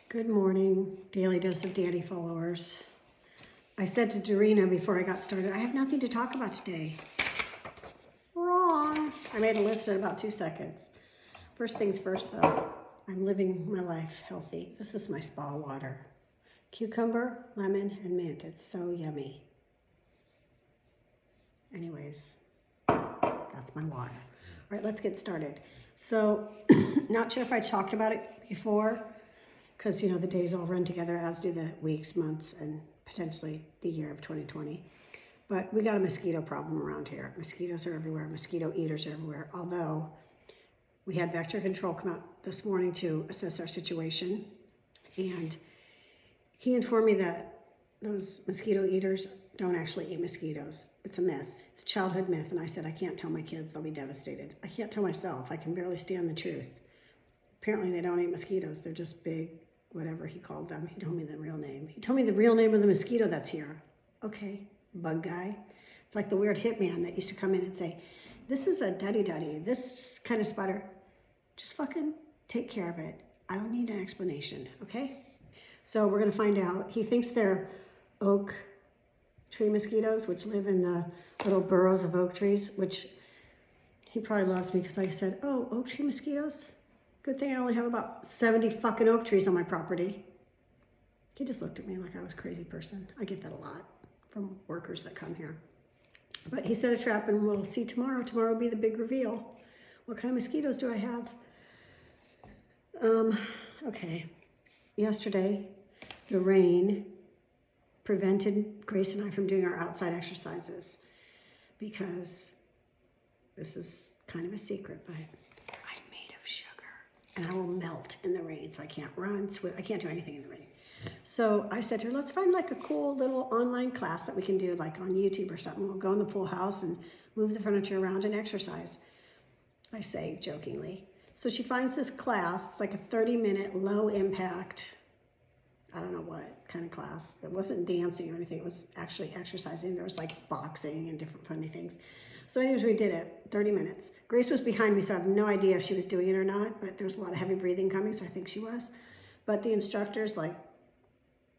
Good morning, Daily Dose of Dandy followers. I said to Dorina before I got started, I have nothing to talk about today. Wrong. I made a list in about 2 seconds. First things first though, I'm living my life healthy. This is my spa water. Cucumber, lemon, and mint. It's so yummy. Anyways, that's my water. All right, let's get started. So, not sure if I talked about it before, because the days all run together, as do the weeks, months, and potentially the year of 2020. But we got a mosquito problem around here. Mosquitoes are everywhere. Mosquito eaters are everywhere. Although we had Vector Control come out this morning to assess our situation, and he informed me that those mosquito eaters don't actually eat mosquitoes. It's a myth. It's a childhood myth. And I said, I can't tell my kids. They'll be devastated. I can't tell myself. I can barely stand the truth. Apparently they don't eat mosquitoes. They're just big, whatever he called them. He told me the real name. He told me the real name of the mosquito that's here. Okay, bug guy. It's like the weird hitman that used to come in and say, this is a duddy-duddy, this kind of spider. Just fucking take care of it. I don't need an explanation, okay? So we're gonna find out. He thinks they're oak tree mosquitoes, which live in the little burrows of oak trees, which he probably loves me because I said, oh, oak tree mosquitoes? Good thing I only have about 70 fucking oak trees on my property. He just looked at me like I was a crazy person. I get that a lot from workers that come here. But he set a trap and we'll see tomorrow. Tomorrow will be the big reveal. What kind of mosquitoes do I have? Okay. Yesterday, the rain prevented Grace and I from doing our outside exercises because this is kind of a secret, but I'm made of sugar and I will melt in the rain, so I can't run, swim, I can't do anything in the rain. So I said to her, let's find like a cool little online class that we can do like on YouTube or something. We'll go in the pool house and move the furniture around and exercise, I say jokingly. So she finds this class. It's like a 30-minute low impact, I don't know what kind of class. It wasn't dancing or anything. It was actually exercising. There was like boxing and different funny things. So anyways, we did it, 30 minutes. Grace was behind me, so I have no idea if she was doing it or not, but there was a lot of heavy breathing coming, so I think she was. But the instructor's like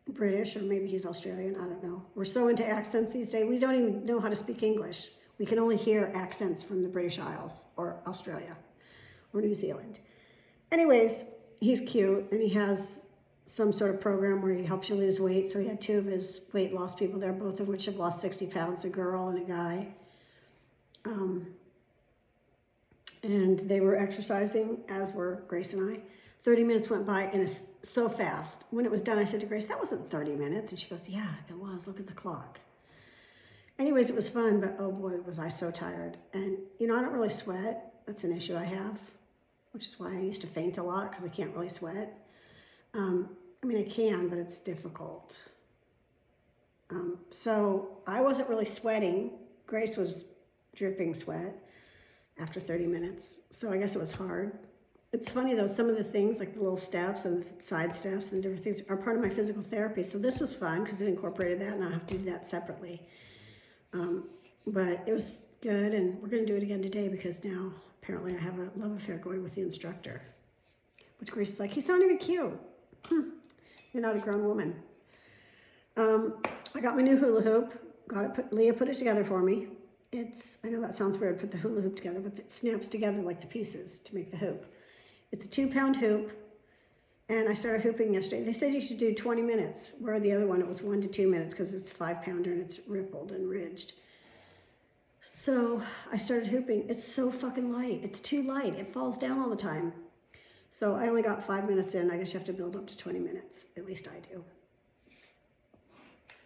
British, or maybe he's Australian, I don't know. We're so into accents these days, we don't even know how to speak English. We can only hear accents from the British Isles, or Australia, or New Zealand. Anyways, he's cute, and he has some sort of program where he helps you lose weight. So he had 2 of his weight loss people there, both of which have lost 60 pounds, a girl and a guy. And they were exercising, as were Grace and I. 30 minutes went by, and it's so fast. When it was done, I said to Grace, that wasn't 30 minutes. And she goes, yeah, it was. Look at the clock. Anyways, it was fun, but oh boy, was I so tired. And I don't really sweat. That's an issue I have, which is why I used to faint a lot, because I can't really sweat. I can, but it's difficult. So I wasn't really sweating. Grace was dripping sweat after 30 minutes. So I guess it was hard. It's funny though, some of the things like the little steps and the side steps and different things are part of my physical therapy. So this was fun because it incorporated that and I don't have to do that separately. But it was good, and we're going to do it again today because now apparently I have a love affair going with the instructor. Which Grace is like, he's not even cute. You're not a grown woman. I got my new hula hoop. Leah put it together for me. I know that sounds weird, put the hula hoop together, but it snaps together like the pieces to make the hoop. It's a 2-pound hoop, and I started hooping yesterday. They said you should do 20 minutes, where the other one, it was 1 to 2 minutes because it's a 5-pounder and it's rippled and ridged. So I started hooping. It's so fucking light. It's too light. It falls down all the time. So I only got 5 minutes in. I guess you have to build up to 20 minutes. At least I do.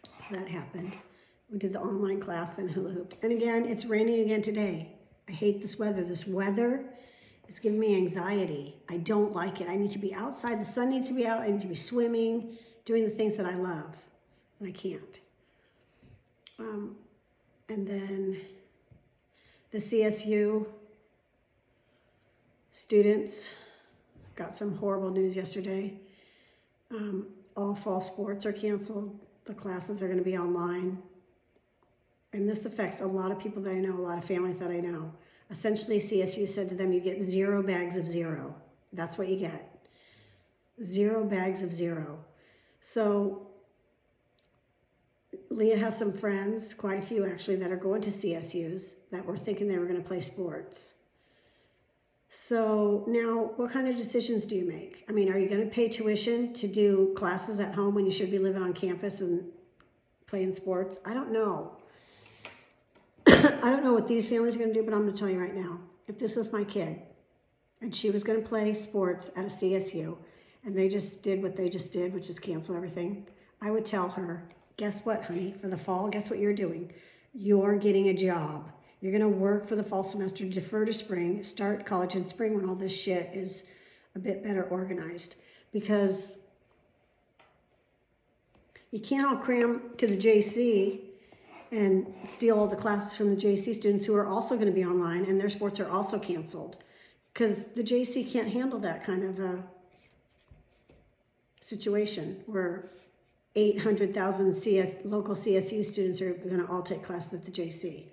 So that happened. We did the online class, then hula hooped. And again, it's raining again today. I hate this weather. This weather is giving me anxiety. I don't like it. I need to be outside. The sun needs to be out. I need to be swimming, doing the things that I love. And I can't. And then the CSU students got some horrible news yesterday. All fall sports are canceled. The classes are going to be online. And this affects a lot of people that I know, a lot of families that I know. Essentially, CSU said to them, you get 0 bags of 0. That's what you get. 0 bags of 0. So Leah has some friends, quite a few actually, that are going to CSUs that were thinking they were going to play sports. So now, what kind of decisions do you make? I mean, are you going to pay tuition to do classes at home when you should be living on campus and playing sports? I don't know. I don't know what these families are going to do, but I'm going to tell you right now. If this was my kid and she was going to play sports at a CSU and they just did what they just did, which is cancel everything, I would tell her, guess what, honey? For the fall, guess what you're doing? You're getting a job. You're going to work for the fall semester, defer to spring, start college in spring when all this shit is a bit better organized. Because you can't all cram to the JC and steal all the classes from the JC students who are also going to be online and their sports are also canceled. Because the JC can't handle that kind of a situation where 800,000 local CSU students are going to all take classes at the JC.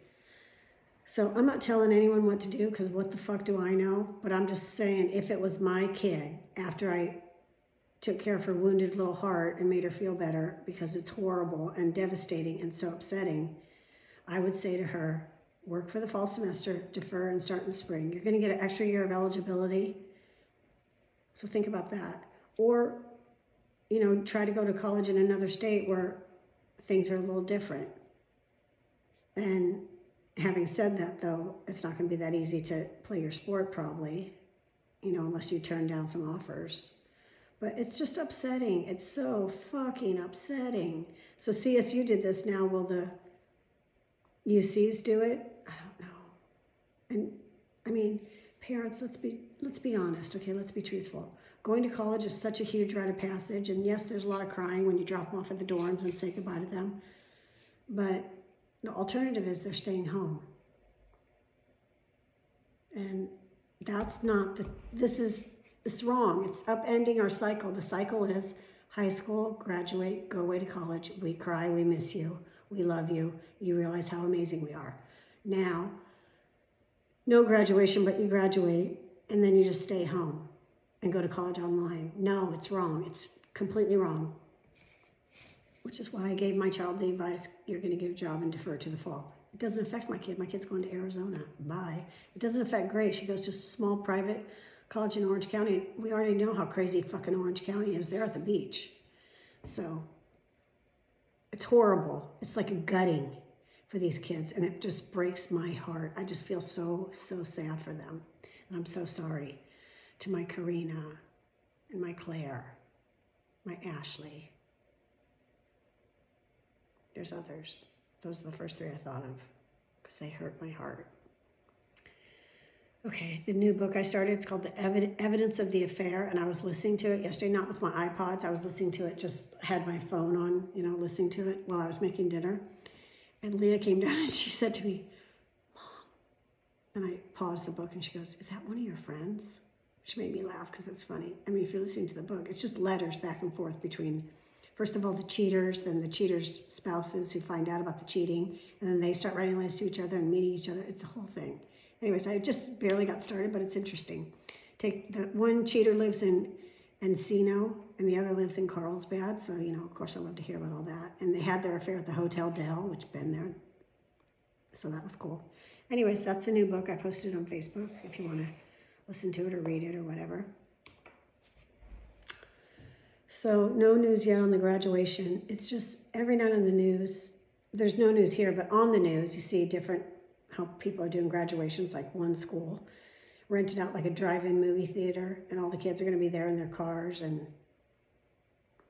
So I'm not telling anyone what to do because what the fuck do I know? But I'm just saying if it was my kid, after I took care of her wounded little heart and made her feel better because it's horrible and devastating and so upsetting, I would say to her, work for the fall semester, defer and start in the spring. You're going to get an extra year of eligibility. So think about that. Or, you know, try to go to college in another state where things are a little different. And having said that, though, it's not going to be that easy to play your sport probably, you know, unless you turn down some offers. But it's just upsetting. It's so fucking upsetting. So CSU did this now. Will the UCs do it? I don't know. And I mean, parents, let's be honest, okay? Let's be truthful. Going to college is such a huge rite of passage. And yes, there's a lot of crying when you drop them off at the dorms and say goodbye to them. But the alternative is they're staying home. And that's not it's wrong. It's upending our cycle. The cycle is high school, graduate, go away to college. We cry, we miss you, we love you. You realize how amazing we are. Now, no graduation, but you graduate and then you just stay home and go to college online. No, it's wrong. It's completely wrong. Which is why I gave my child the advice, you're going to get a job and defer to the fall. It doesn't affect my kid. My kid's going to Arizona. Bye. It doesn't affect Grace. She goes to a small private college in Orange County. We already know how crazy fucking Orange County is. They're at the beach. So it's horrible. It's like a gutting for these kids. And it just breaks my heart. I just feel so sad for them. And I'm so sorry to my Karina and my Claire, my Ashley. There's others. Those are the first 3 I thought of because they hurt my heart. Okay, the new book I started, it's called The Evidence of the Affair, and I was listening to it yesterday, not with my iPods. I was listening to it, just had my phone on, you know, listening to it while I was making dinner. And Leah came down and she said to me, Mom, and I paused the book and she goes, is that one of your friends? Which made me laugh because it's funny. I mean, if you're listening to the book, it's just letters back and forth between, first of all, the cheaters, then the cheaters' spouses who find out about the cheating, and then they start writing letters to each other and meeting each other. It's a whole thing. Anyways, I just barely got started, but it's interesting. Take the one cheater lives in Encino, and the other lives in Carlsbad. So, you know, of course, I love to hear about all that. And they had their affair at the Hotel Del, which been there. So that was cool. Anyways, that's the new book. I posted it on Facebook if you want to listen to it or read it or whatever. So no news yet on the graduation. It's just every night on the news, there's no news here, but on the news you see different, how people are doing graduations, like one school rented out like a drive-in movie theater and all the kids are going to be there in their cars and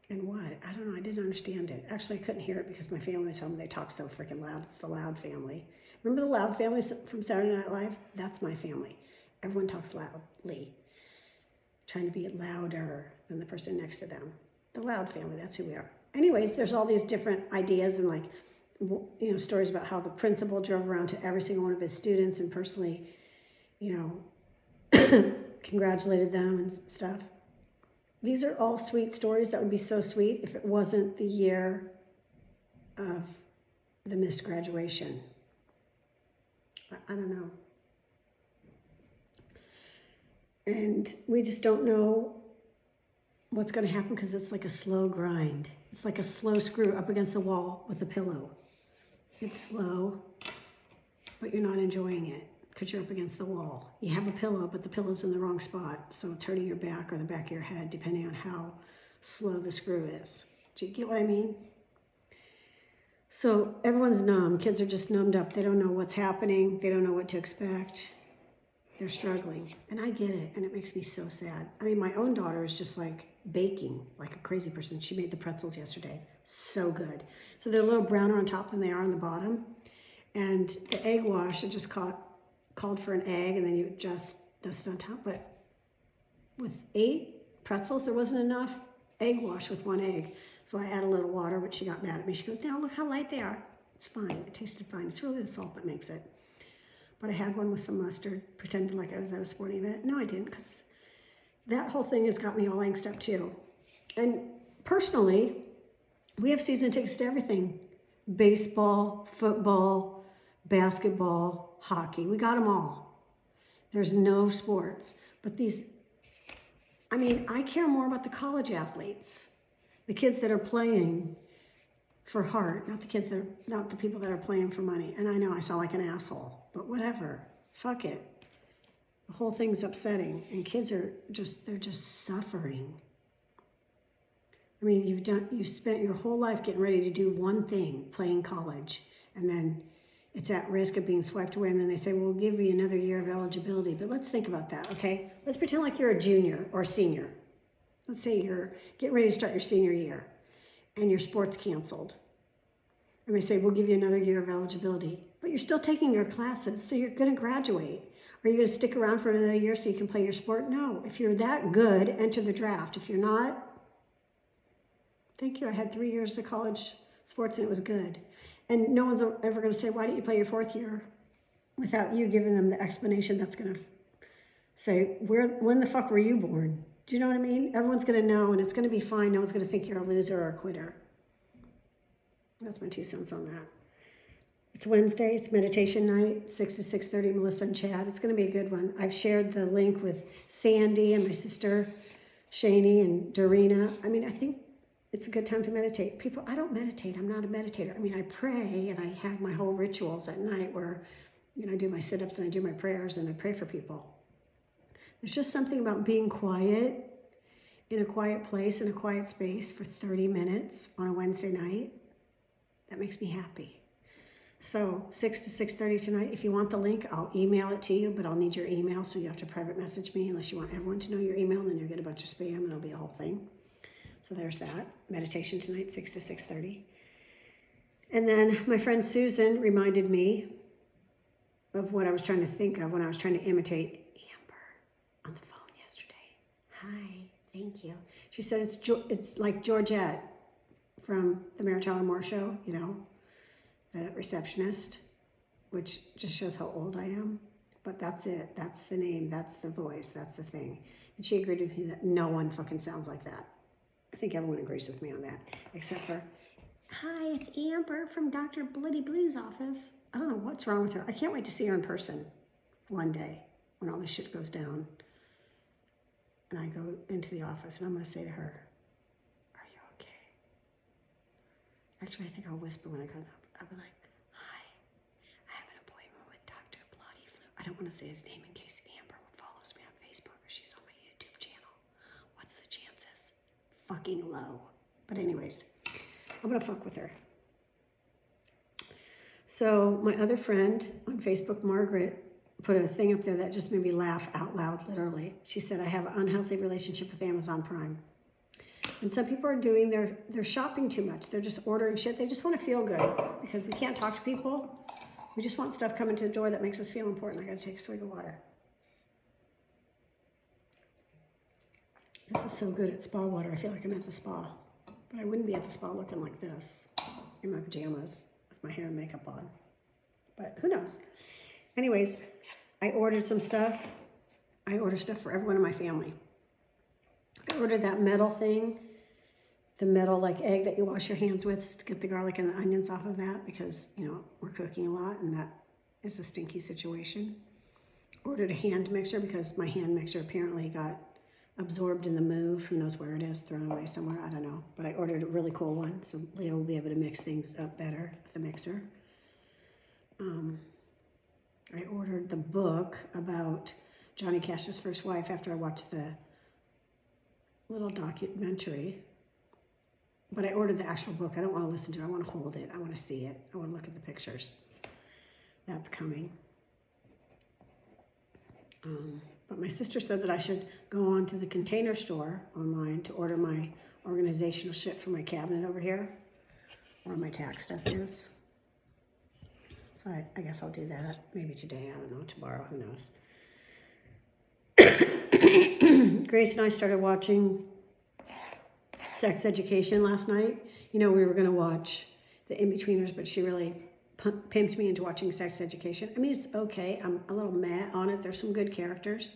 what? I don't know. I didn't understand it. Actually, I couldn't hear it because my family was home. They talk so freaking loud. It's the Loud family. Remember the Loud family from Saturday Night Live? That's my family. Everyone talks loudly, trying to be louder than the person next to them. The Loud family, that's who we are. Anyways, there's all these different ideas and like, you know, stories about how the principal drove around to every single one of his students and personally, you know, congratulated them and stuff. These are all sweet stories that would be so sweet if it wasn't the year of the missed graduation. I don't know. And we just don't know what's going to happen, because it's like a slow grind. It's like a slow screw up against the wall with a pillow. It's slow, but you're not enjoying it because you're up against the wall. You have a pillow, but the pillow's in the wrong spot, so it's hurting your back or the back of your head, depending on how slow the screw is. Do you get what I mean? So everyone's numb. Kids are just numbed up. They don't know what's happening. They don't know what to expect. They're struggling. And I get it, and it makes me so sad. I mean, my own daughter is just like baking like a crazy person. She made the pretzels yesterday. So good. So they're a little browner on top than they are on the bottom. And the egg wash, I just called for an egg, and then you just dust it on top. But with 8 pretzels, there wasn't enough egg wash with 1 egg. So I add a little water, which she got mad at me. She goes, now look how light they are. It's fine. It tasted fine. It's really the salt that makes it. But I had one with some mustard, pretended like I was at a sporting event. No, I didn't, because that whole thing has got me all angst up too. And personally, we have season tickets to everything. Baseball, football, basketball, hockey. We got them all. There's no sports. But I care more about the college athletes. The kids that are playing for heart, not the people that are playing for money. And I know I sound like an asshole, but whatever. Fuck it. The whole thing's upsetting, and kids are they're just suffering. I mean, you've spent your whole life getting ready to do one thing, playing college, and then it's at risk of being swiped away, and then they say, well, we'll give you another year of eligibility. But let's think about that, okay? Let's pretend like you're a junior or senior. Let's say you're getting ready to start your senior year, and your sport's canceled. And they say, we'll give you another year of eligibility. But you're still taking your classes, so you're going to graduate. Are you going to stick around for another year so you can play your sport? No. If you're that good, enter the draft. If you're not, thank you. I had 3 years of college sports, and it was good. And no one's ever going to say, why didn't you play your 4th year? Without you giving them the explanation that's going to say, when the fuck were you born? Do you know what I mean? Everyone's going to know, and it's going to be fine. No one's going to think you're a loser or a quitter. That's my 2 cents on that. It's Wednesday. It's meditation night, 6 to 6:30, Melissa and Chad. It's going to be a good one. I've shared the link with Sandy and my sister, Shani and Dorina. I think it's a good time to meditate. People, I don't meditate. I'm not a meditator. I pray, and I have my whole rituals at night where, I do my sit-ups and I do my prayers and I pray for people. There's just something about being quiet in a quiet place, in a quiet space for 30 minutes on a Wednesday night. That makes me happy. So 6 to 6:30 tonight. If you want the link, I'll email it to you, but I'll need your email, so you have to private message me unless you want everyone to know your email, and then you'll get a bunch of spam, and it'll be a whole thing. So there's that. Meditation tonight, 6 to 6:30. And then my friend Susan reminded me of what I was trying to think of when I was trying to imitate Amber on the phone yesterday. Hi, thank you. She said it's like Georgette from the Mary Tyler Moore Show, the receptionist, which just shows how old I am. But that's it. That's the name. That's the voice. That's the thing. And she agreed with me that no one fucking sounds like that. I think everyone agrees with me on that, except for, hi, it's Amber from Dr. Bloody Blue's office. I don't know what's wrong with her. I can't wait to see her in person one day when all this shit goes down. And I go into the office, and I'm going to say to her, are you okay? Actually, I think I'll whisper when I go up. I'll be like, hi, I have an appointment with Dr. Bloody Blue. I don't want to say his name in case Amber follows me on Facebook or she's on my YouTube channel. What's the chances? Fucking low. But anyways, I'm going to fuck with her. So my other friend on Facebook, Margaret, put a thing up there that just made me laugh out loud, literally. She said, I have an unhealthy relationship with Amazon Prime. And some people are doing they're shopping too much. They're just ordering shit. They just want to feel good because we can't talk to people. We just want stuff coming to the door that makes us feel important. I got to take a swig of water. This is so good at spa water. I feel like I'm at the spa. But I wouldn't be at the spa looking like this in my pajamas with my hair and makeup on. But who knows? Anyways, I ordered some stuff. I order stuff for everyone in my family. I ordered that metal thing, the metal like egg that you wash your hands with to get the garlic and the onions off of that because, we're cooking a lot and that is a stinky situation. Ordered a hand mixer because my hand mixer apparently got absorbed in the move. Who knows where it is, thrown away somewhere, I don't know. But I ordered a really cool one, so Leo will be able to mix things up better with the mixer. I ordered the book about Johnny Cash's first wife after I watched the little documentary. But I ordered the actual book. I don't want to listen to it. I want to hold it. I want to see it. I want to look at the pictures. That's coming. But my sister said that I should go on to the Container Store online to order my organizational shit for my cabinet over here, where my tax stuff is. So I guess I'll do that. Maybe today, I don't know, tomorrow, who knows. Grace and I started watching Sex Education last night. You know, we were going to watch The Inbetweeners, but she really pimped me into watching Sex Education. I mean, it's okay. I'm a little mad on it. There's some good characters.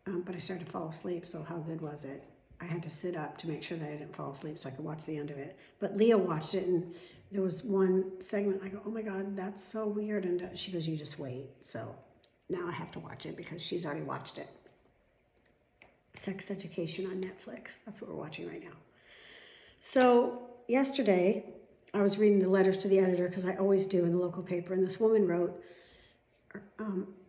But I started to fall asleep, so how good was it? I had to sit up to make sure that I didn't fall asleep so I could watch the end of it. But Leah watched it, and there was one segment, I go, oh my God, that's so weird. And she goes, you just wait. So now I have to watch it because she's already watched it. Sex Education on Netflix. That's what we're watching right now. So yesterday, I was reading the letters to the editor, because I always do in the local paper, and this woman wrote,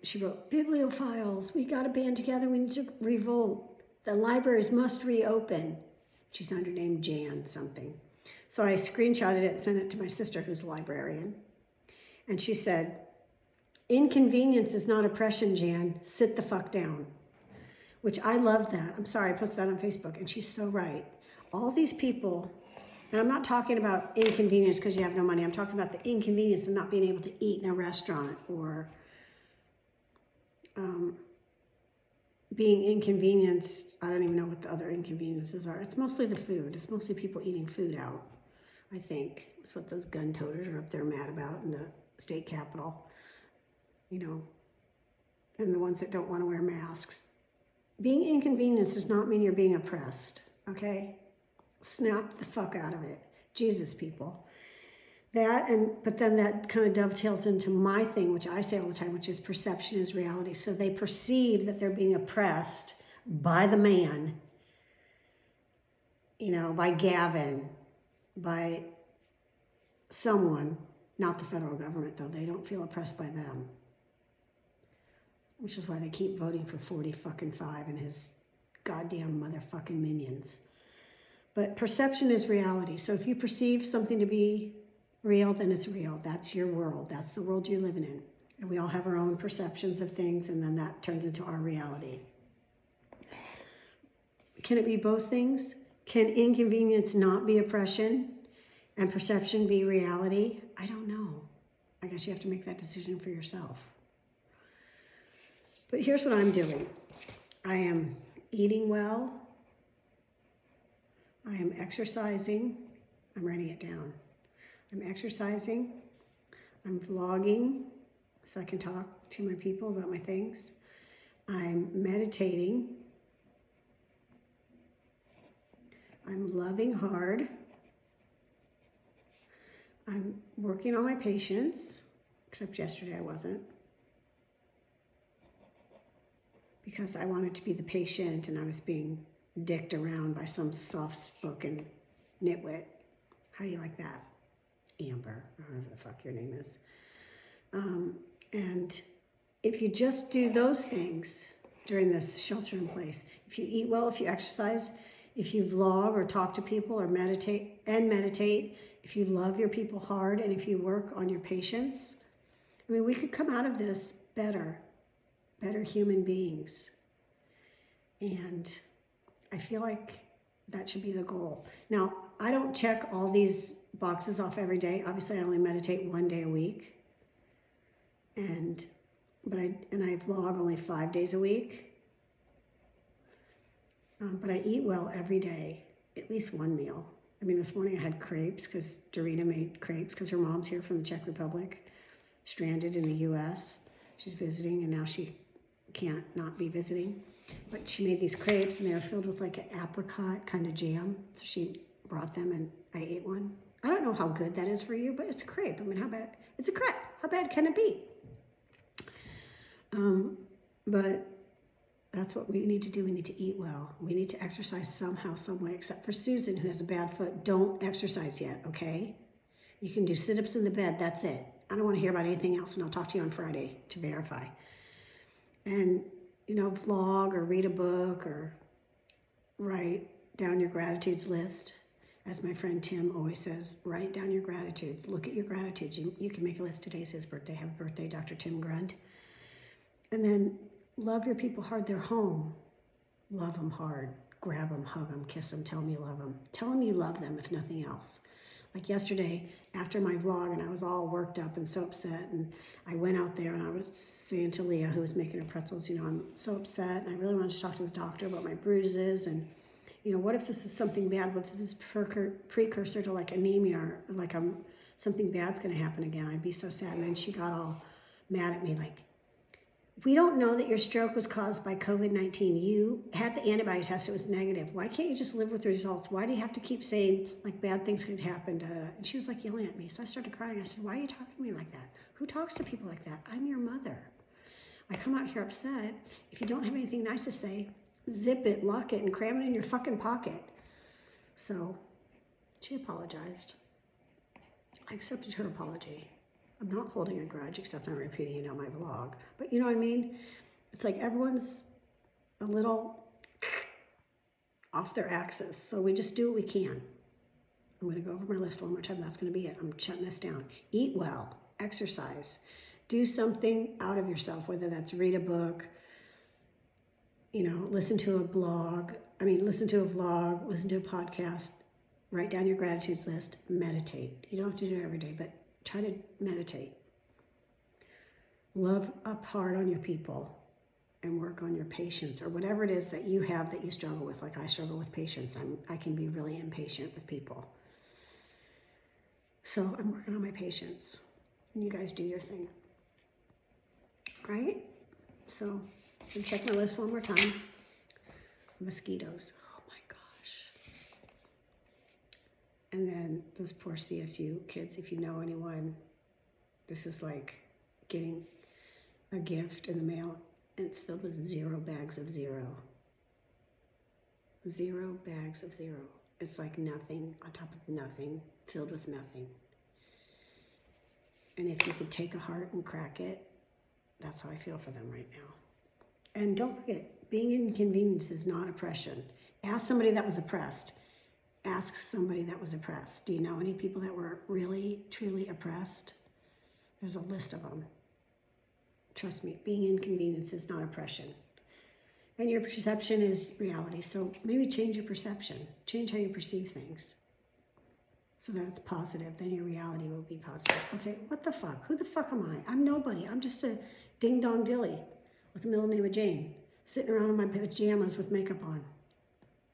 she wrote, bibliophiles, we got to band together, we need to revolt. The libraries must reopen. She signed her name Jan something. So I screenshotted it and sent it to my sister, who's a librarian. And she said, inconvenience is not oppression, Jan. Sit the fuck down. Which I love that. I'm sorry, I posted that on Facebook, and she's so right. All these people, and I'm not talking about inconvenience because you have no money. I'm talking about the inconvenience of not being able to eat in a restaurant, or being inconvenienced. I don't even know what the other inconveniences are. It's mostly the food. It's mostly people eating food out, I think. That's what those gun toters are up there mad about in the state capitol. You know, and the ones that don't want to wear masks. Being inconvenienced does not mean you're being oppressed, okay? Snap the fuck out of it. Jesus, people. But then that kind of dovetails into my thing, which I say all the time, which is perception is reality. So they perceive that they're being oppressed by the man, you know, by Gavin, by someone, not the federal government, though. They don't feel oppressed by them. Which is why they keep voting for 40-fucking-5 and his goddamn motherfucking minions. But perception is reality. So if you perceive something to be real, then it's real. That's your world. That's the world you're living in. And we all have our own perceptions of things, and then that turns into our reality. Can it be both things? Can inconvenience not be oppression and perception be reality? I don't know. I guess you have to make that decision for yourself. But here's what I'm doing. I am eating well. I am exercising. I'm writing it down. I'm exercising. I'm vlogging so I can talk to my people about my things. I'm meditating. I'm loving hard. I'm working on my patience, except yesterday I wasn't. Because I wanted to be the patient and I was being dicked around by some soft-spoken nitwit. How do you like that? Amber, or whoever the fuck your name is. And if you just do those things during this shelter in place, if you eat well, if you exercise, if you vlog or talk to people or meditate, if you love your people hard, and if you work on your patience, I mean, we could come out of this better human beings. And I feel like that should be the goal. Now, I don't check all these boxes off every day. Obviously, I only meditate 1 day a week. But I vlog only 5 days a week. But I eat well every day, at least one meal. I mean, this morning I had crepes because Dorina made crepes because her mom's here from the Czech Republic, stranded in the U.S. She's visiting, and now she can't not be visiting. But she made these crepes, and they were filled with like an apricot kind of jam. So she brought them, and I ate one. I don't know how good that is for you, but it's a crepe. I mean, how bad? It's a crepe. How bad can it be? But That's what we need to do. We need to eat well. We need to exercise somehow, some way, except for Susan, who has a bad foot. Don't exercise yet, okay? You can do sit-ups in the bed. That's it. I don't want to hear about anything else, and I'll talk to you on Friday to verify. And, vlog or read a book or write down your gratitudes list. As my friend Tim always says, write down your gratitudes. Look at your gratitudes. You can make a list. Today's his birthday. Happy birthday, Dr. Tim Grund. And then love your people hard. They're home. Love them hard. Grab them, hug them, kiss them, tell them you love them. Tell them you love them, if nothing else. Like yesterday, after my vlog, and I was all worked up and so upset, and I went out there and I was saying to Leah, who was making her pretzels, I'm so upset, and I really wanted to talk to the doctor about my bruises, and, what if this is something bad? What if this is precursor to like anemia, or like something bad's going to happen again? I'd be so sad. And then she got all mad at me, like, we don't know that your stroke was caused by COVID-19. You had the antibody test, it was negative. Why can't you just live with the results? Why do you have to keep saying like bad things could happen? And she was like yelling at me. So I started crying. I said, why are you talking to me like that? Who talks to people like that? I'm your mother. I come out here upset. If you don't have anything nice to say, zip it, lock it, and cram it in your fucking pocket. So she apologized. I accepted her apology. I'm not holding a grudge, except I'm repeating it on my vlog. But you know what I mean? It's like everyone's a little off their axis. So we just do what we can. I'm going to go over my list one more time. That's going to be it. I'm shutting this down. Eat well. Exercise. Do something out of yourself, whether that's read a book, listen to a vlog, listen to a podcast, write down your gratitudes list, meditate. You don't have to do it every day, but try to meditate. Love up hard on your people and work on your patience, or whatever it is that you have that you struggle with. Like I struggle with patience. I can be really impatient with people. So I'm working on my patience. And you guys do your thing. Right? So I'll check my list one more time. Mosquitoes. Oh my gosh. And then those poor CSU kids, if you know anyone, this is like getting a gift in the mail and it's filled with 0 bags of 0. 0 bags of 0. It's like nothing on top of nothing, filled with nothing. And if you could take a heart and crack it, that's how I feel for them right now. And don't forget, being inconvenienced is not oppression. Ask somebody that was oppressed. Ask somebody that was oppressed. Do you know any people that were really, truly oppressed? There's a list of them. Trust me, being inconvenienced is not oppression. And your perception is reality. So maybe change your perception. Change how you perceive things so that it's positive. Then your reality will be positive. Okay, what the fuck? Who the fuck am I? I'm nobody. I'm just a ding-dong dilly with the middle name of Jane, sitting around in my pajamas with makeup on.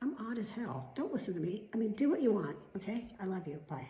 I'm odd as hell. Don't listen to me. Do what you want, okay? I love you. Bye.